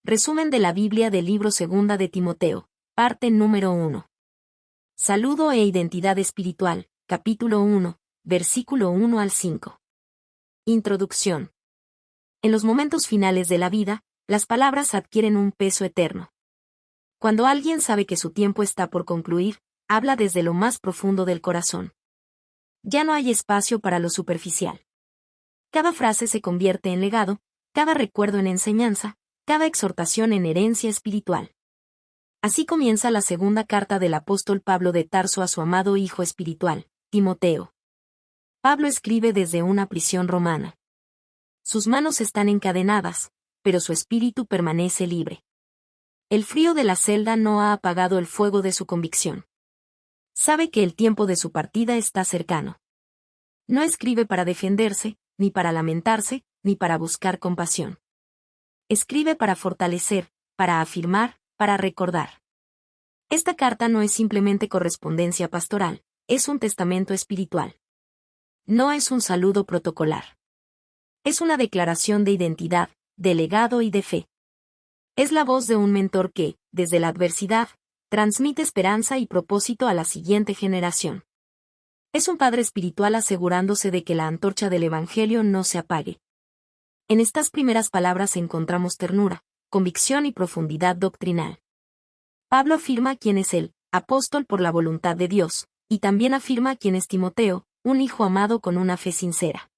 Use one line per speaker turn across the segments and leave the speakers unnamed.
Resumen de la Biblia del libro Segunda de Timoteo, parte número 1. Saludo e identidad espiritual, capítulo 1, versículo 1 al 5. Introducción. En los momentos finales de la vida, las palabras adquieren un peso eterno. Cuando alguien sabe que su tiempo está por concluir, habla desde lo más profundo del corazón. Ya no hay espacio para lo superficial. Cada frase se convierte en legado, cada recuerdo en enseñanza, cada exhortación en herencia espiritual. Así comienza la segunda carta del apóstol Pablo de Tarso a su amado hijo espiritual, Timoteo. Pablo escribe desde una prisión romana. Sus manos están encadenadas, pero su espíritu permanece libre. El frío de la celda no ha apagado el fuego de su convicción. Sabe que el tiempo de su partida está cercano. No escribe para defenderse, ni para lamentarse, ni para buscar compasión. Escribe para fortalecer, para afirmar, para recordar. Esta carta no es simplemente correspondencia pastoral, es un testamento espiritual. No es un saludo protocolar. Es una declaración de identidad, de legado y de fe. Es la voz de un mentor que, desde la adversidad, transmite esperanza y propósito a la siguiente generación. Es un padre espiritual asegurándose de que la antorcha del Evangelio no se apague. En estas primeras palabras encontramos ternura, convicción y profundidad doctrinal. Pablo afirma quién es el apóstol por la voluntad de Dios, y también afirma quién es Timoteo, un hijo amado con una fe sincera.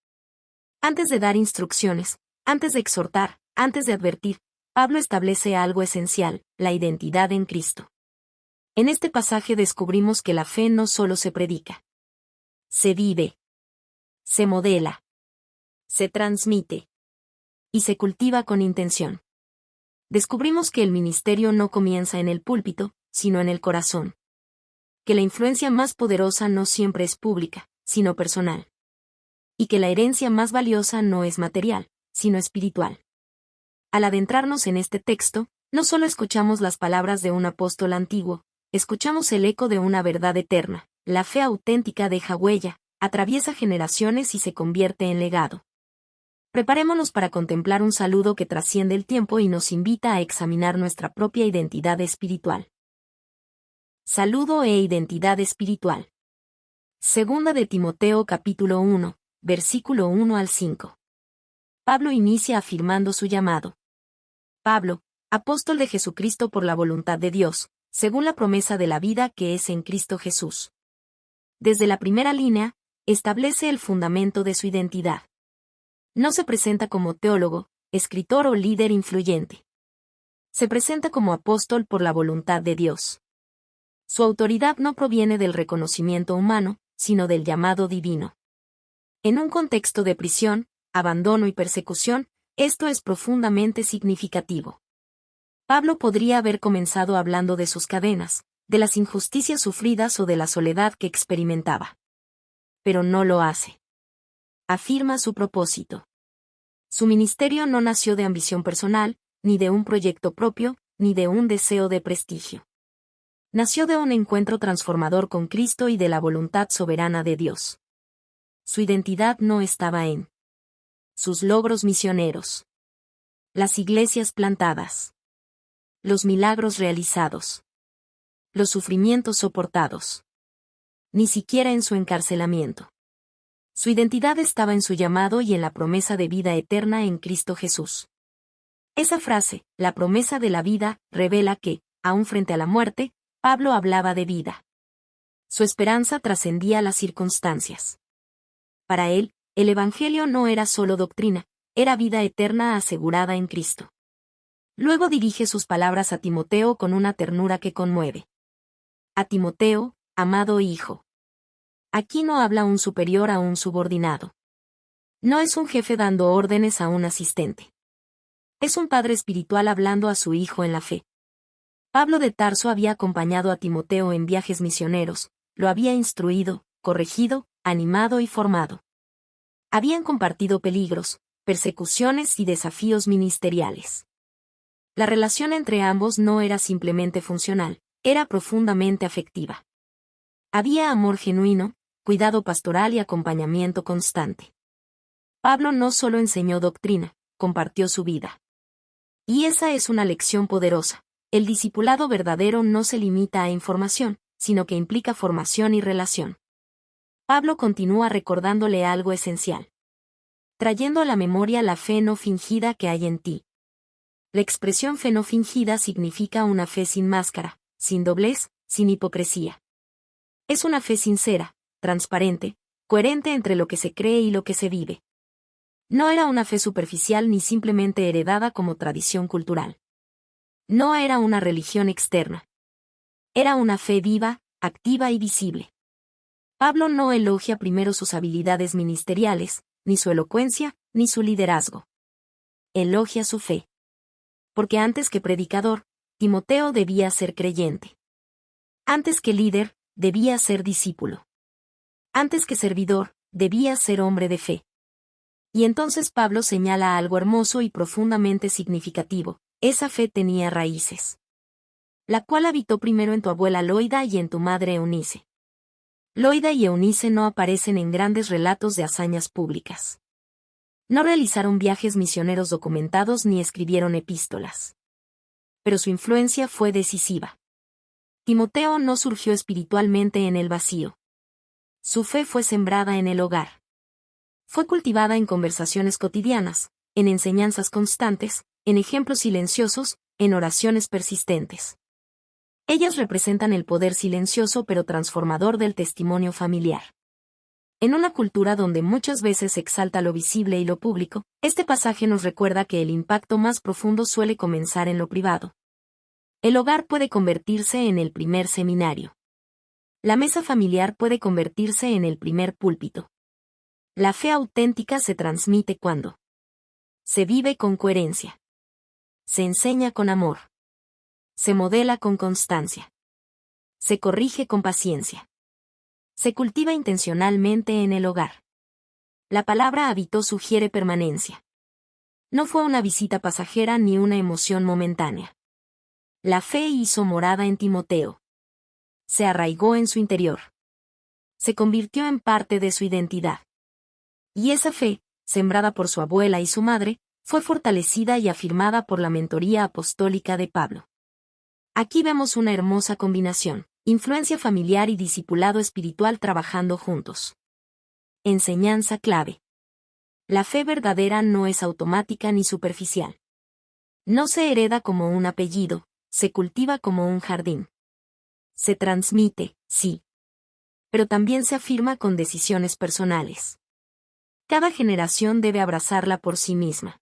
Antes de dar instrucciones, antes de exhortar, antes de advertir, Pablo establece algo esencial, la identidad en Cristo. En este pasaje descubrimos que la fe no solo se predica. Se vive. Se modela. Se transmite. Y se cultiva con intención. Descubrimos que el ministerio no comienza en el púlpito, sino en el corazón. Que la influencia más poderosa no siempre es pública, sino personal. Y que la herencia más valiosa no es material, sino espiritual. Al adentrarnos en este texto, no solo escuchamos las palabras de un apóstol antiguo, escuchamos el eco de una verdad eterna. La fe auténtica deja huella, atraviesa generaciones y se convierte en legado. Preparémonos para contemplar un saludo que trasciende el tiempo y nos invita a examinar nuestra propia identidad espiritual. Saludo e identidad espiritual. Segunda de Timoteo capítulo 1, versículo 1 al 5. Pablo inicia afirmando su llamado. Pablo, apóstol de Jesucristo por la voluntad de Dios, según la promesa de la vida que es en Cristo Jesús. Desde la primera línea, establece el fundamento de su identidad. No se presenta como teólogo, escritor o líder influyente. Se presenta como apóstol por la voluntad de Dios. Su autoridad no proviene del reconocimiento humano, sino del llamado divino. En un contexto de prisión, abandono y persecución, esto es profundamente significativo. Pablo podría haber comenzado hablando de sus cadenas, de las injusticias sufridas o de la soledad que experimentaba. Pero no lo hace. Afirma su propósito. Su ministerio no nació de ambición personal, ni de un proyecto propio, ni de un deseo de prestigio. Nació de un encuentro transformador con Cristo y de la voluntad soberana de Dios. Su identidad no estaba en sus logros misioneros, las iglesias plantadas, los milagros realizados, los sufrimientos soportados, ni siquiera en su encarcelamiento. Su identidad estaba en su llamado y en la promesa de vida eterna en Cristo Jesús. Esa frase, la promesa de la vida, revela que, aún frente a la muerte, Pablo hablaba de vida. Su esperanza trascendía las circunstancias. Para él, el Evangelio no era solo doctrina, era vida eterna asegurada en Cristo. Luego dirige sus palabras a Timoteo con una ternura que conmueve. A Timoteo, amado hijo. Aquí no habla un superior a un subordinado. No es un jefe dando órdenes a un asistente. Es un padre espiritual hablando a su hijo en la fe. Pablo de Tarso había acompañado a Timoteo en viajes misioneros, lo había instruido, corregido, animado y formado. Habían compartido peligros, persecuciones y desafíos ministeriales. La relación entre ambos no era simplemente funcional, era profundamente afectiva. Había amor genuino, cuidado pastoral y acompañamiento constante. Pablo no solo enseñó doctrina, compartió su vida. Y esa es una lección poderosa. El discipulado verdadero no se limita a información, sino que implica formación y relación. Pablo continúa recordándole algo esencial, trayendo a la memoria la fe no fingida que hay en ti. La expresión fe no fingida significa una fe sin máscara, sin doblez, sin hipocresía. Es una fe sincera, transparente, coherente entre lo que se cree y lo que se vive. No era una fe superficial ni simplemente heredada como tradición cultural. No era una religión externa. Era una fe viva, activa y visible. Pablo no elogia primero sus habilidades ministeriales, ni su elocuencia, ni su liderazgo. Elogia su fe. Porque antes que predicador, Timoteo debía ser creyente. Antes que líder, debía ser discípulo. Antes que servidor, debía ser hombre de fe. Y entonces Pablo señala algo hermoso y profundamente significativo: esa fe tenía raíces, la cual habitó primero en tu abuela Loida y en tu madre Eunice. Loida y Eunice no aparecen en grandes relatos de hazañas públicas. No realizaron viajes misioneros documentados ni escribieron epístolas. Pero su influencia fue decisiva. Timoteo no surgió espiritualmente en el vacío. Su fe fue sembrada en el hogar. Fue cultivada en conversaciones cotidianas, en enseñanzas constantes, en ejemplos silenciosos, en oraciones persistentes. Ellas representan el poder silencioso pero transformador del testimonio familiar. En una cultura donde muchas veces se exalta lo visible y lo público, este pasaje nos recuerda que el impacto más profundo suele comenzar en lo privado. El hogar puede convertirse en el primer seminario. La mesa familiar puede convertirse en el primer púlpito. La fe auténtica se transmite cuando se vive con coherencia, se enseña con amor, se modela con constancia, se corrige con paciencia, se cultiva intencionalmente en el hogar. La palabra habitó sugiere permanencia. No fue una visita pasajera ni una emoción momentánea. La fe hizo morada en Timoteo. Se arraigó en su interior. Se convirtió en parte de su identidad. Y esa fe, sembrada por su abuela y su madre, fue fortalecida y afirmada por la mentoría apostólica de Pablo. Aquí vemos una hermosa combinación: influencia familiar y discipulado espiritual trabajando juntos. Enseñanza clave. La fe verdadera no es automática ni superficial. No se hereda como un apellido, se cultiva como un jardín. Se transmite, sí. Pero también se afirma con decisiones personales. Cada generación debe abrazarla por sí misma.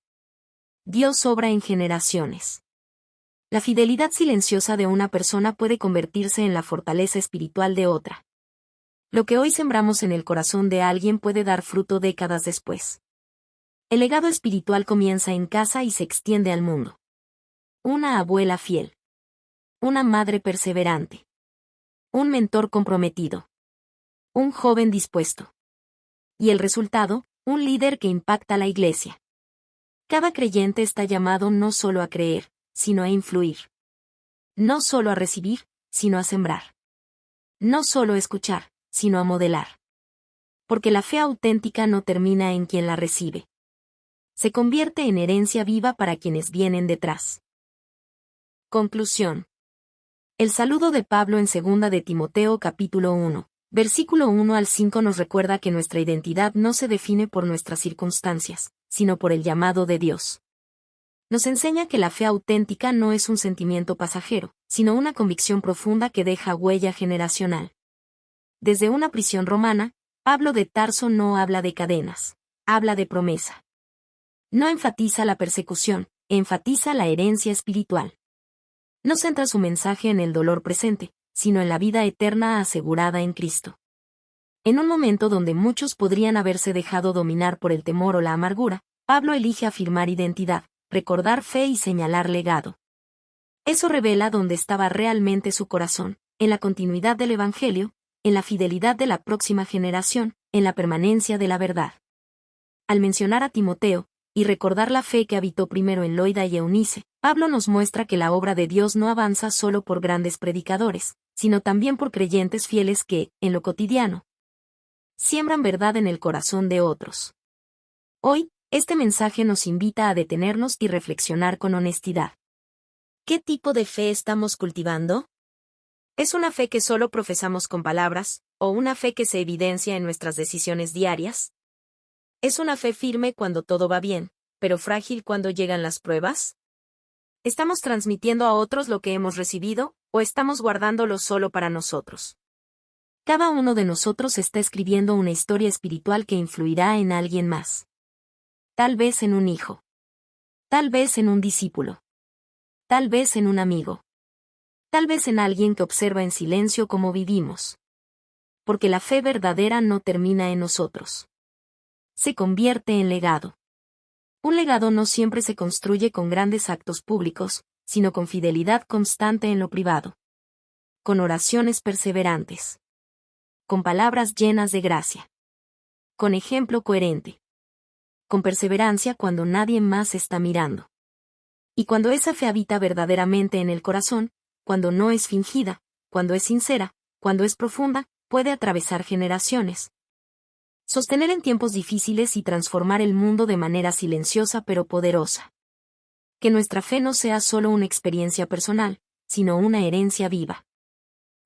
Dios obra en generaciones. La fidelidad silenciosa de una persona puede convertirse en la fortaleza espiritual de otra. Lo que hoy sembramos en el corazón de alguien puede dar fruto décadas después. El legado espiritual comienza en casa y se extiende al mundo. Una abuela fiel. Una madre perseverante. Un mentor comprometido. Un joven dispuesto. Y el resultado, un líder que impacta a la iglesia. Cada creyente está llamado no solo a creer, sino a influir. No solo a recibir, sino a sembrar. No solo a escuchar, sino a modelar. Porque la fe auténtica no termina en quien la recibe. Se convierte en herencia viva para quienes vienen detrás. Conclusión. El saludo de Pablo en 2 de Timoteo capítulo 1, versículo 1 al 5 nos recuerda que nuestra identidad no se define por nuestras circunstancias, sino por el llamado de Dios. Nos enseña que la fe auténtica no es un sentimiento pasajero, sino una convicción profunda que deja huella generacional. Desde una prisión romana, Pablo de Tarso no habla de cadenas, habla de promesa. No enfatiza la persecución, enfatiza la herencia espiritual. No centra su mensaje en el dolor presente, sino en la vida eterna asegurada en Cristo. En un momento donde muchos podrían haberse dejado dominar por el temor o la amargura, Pablo elige afirmar identidad, recordar fe y señalar legado. Eso revela dónde estaba realmente su corazón: en la continuidad del Evangelio, en la fidelidad de la próxima generación, en la permanencia de la verdad. Al mencionar a Timoteo, y recordar la fe que habitó primero en Loida y Eunice, Pablo nos muestra que la obra de Dios no avanza solo por grandes predicadores, sino también por creyentes fieles que, en lo cotidiano, siembran verdad en el corazón de otros. Hoy, Este mensaje nos invita a detenernos y reflexionar con honestidad. ¿Qué tipo de fe estamos cultivando? ¿Es una fe que solo profesamos con palabras, o una fe que se evidencia en nuestras decisiones diarias? ¿Es una fe firme cuando todo va bien, pero frágil cuando llegan las pruebas? ¿Estamos transmitiendo a otros lo que hemos recibido, o estamos guardándolo solo para nosotros? Cada uno de nosotros está escribiendo una historia espiritual que influirá en alguien más. Tal vez en un hijo. Tal vez en un discípulo. Tal vez en un amigo. Tal vez en alguien que observa en silencio cómo vivimos. Porque la fe verdadera no termina en nosotros. Se convierte en legado. Un legado no siempre se construye con grandes actos públicos, sino con fidelidad constante en lo privado. Con oraciones perseverantes. Con palabras llenas de gracia. Con ejemplo coherente. Con perseverancia cuando nadie más está mirando. Y cuando esa fe habita verdaderamente en el corazón, cuando no es fingida, cuando es sincera, cuando es profunda, puede atravesar generaciones. Sostener en tiempos difíciles y transformar el mundo de manera silenciosa pero poderosa. Que nuestra fe no sea solo una experiencia personal, sino una herencia viva.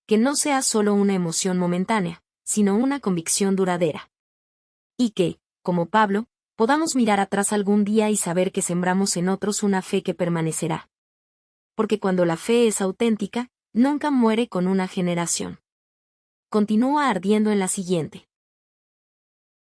Que no sea solo una emoción momentánea, sino una convicción duradera. Y que, como Pablo, podamos mirar atrás algún día y saber que sembramos en otros una fe que permanecerá. Porque cuando la fe es auténtica, nunca muere con una generación. Continúa ardiendo en la siguiente.